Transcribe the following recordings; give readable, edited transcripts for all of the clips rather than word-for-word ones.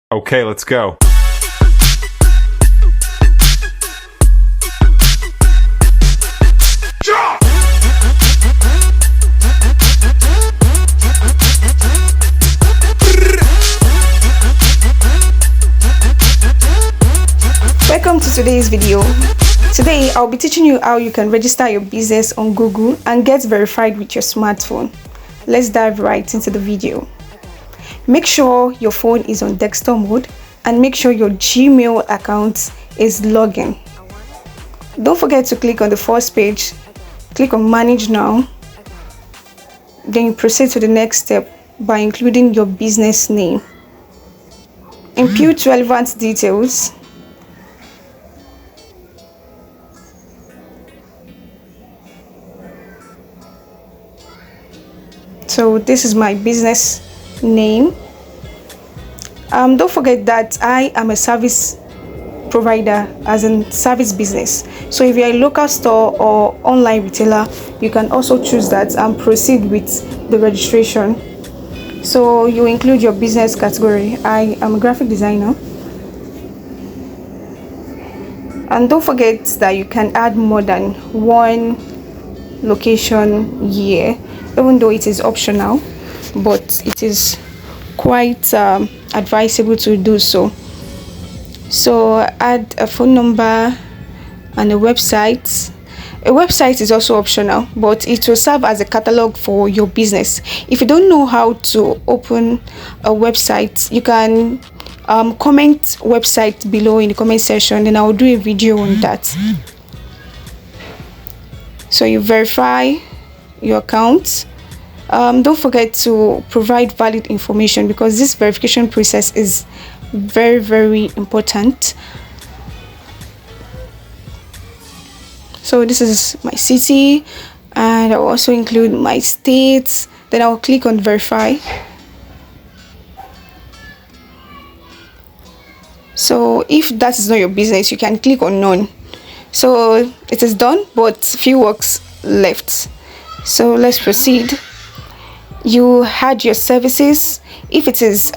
Okay, let's go. Welcome to today's video. Today I'll be teaching you how you can register your business on Google and get verified with your smartphone. Let's dive right into the video. Make sure your phone is on desktop mode and make sure your Gmail account is logged in. Don't forget to click on the first page, click on Manage Now. Then you proceed to the next step by including your business name. Input relevant details. So this is my business name. Don't forget that I am a service provider, as in service business. So if you're a local store or online retailer, you can also choose that and proceed with the registration. So you include your business category. I am a graphic designer. And don't forget that you can add more than one location here, even though it is optional, but it is quite advisable to do so. So add a phone number and a website. A website is also optional, but it will serve as a catalog for your business. If you don't know how to open a website, you can comment website below in the comment section, and I will do a video on that. So you verify your account. Don't forget to provide valid information, because this verification process is very important. So this is my city, and I'll also include my state. Then I'll click on verify. So if that is not your business, you can click on none. So it is done, but few works left. So let's proceed. You add your services. If it is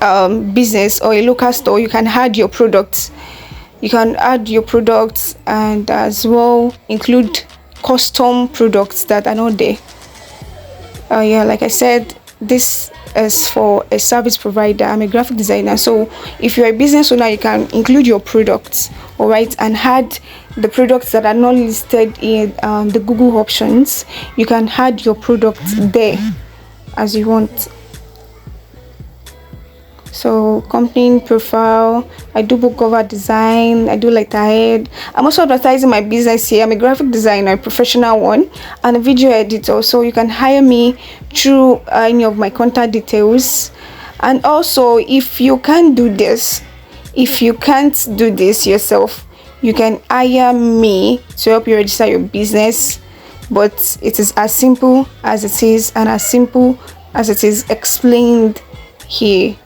business or a local store, you can add your products. You can add your products and as well include custom products that are not there. Yeah, like I said, this is for a service provider. I'm a graphic designer, so if you're a business owner, you can include your products, all right, and add the products that are not listed in the Google options. You can add your products there as you want. So company profile, I do book cover design, I do letterhead. I'm also advertising my business here. I'm a graphic designer, a professional one, and a video editor. So you can hire me through any of my contact details. And also, if you can't do this yourself, you can hire me to help you register your business. But it is as simple as it is, and as simple as it is explained here.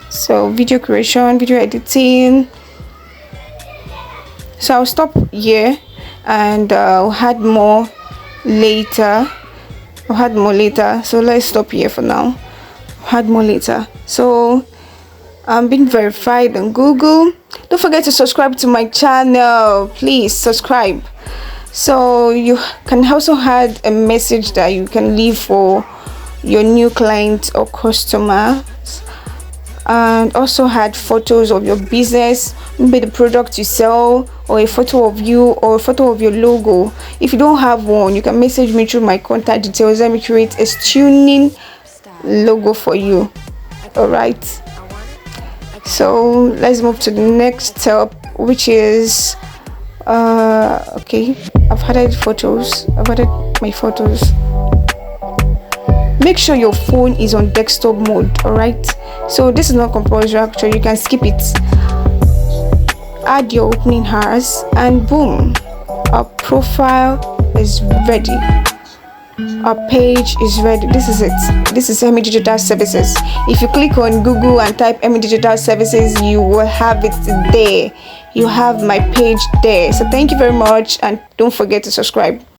So video creation, video editing. So I'll stop here, and I'll add more later. So let's stop here for now. Add more later. So I'm being verified on Google. Don't forget to subscribe to my channel. Please subscribe. So you can also add a message that you can leave for your new client or customer, and also add photos of your business, maybe the product you sell, or a photo of you, or a photo of your logo. If you don't have one, you can message me through my contact details. Let me create a stunning logo for you. All right, so let's move to the next step, which is okay, I've added my photos. Make sure your phone is on desktop mode. All right, so this is not compulsory, actually. You can skip it. Add your opening hours, and boom, our profile is ready. Our page is ready. This is it. This is Emi Digital Services. If you click on Google and type Emi Digital Services, you will have it there. You have my page there. So thank you very much, and don't forget to subscribe.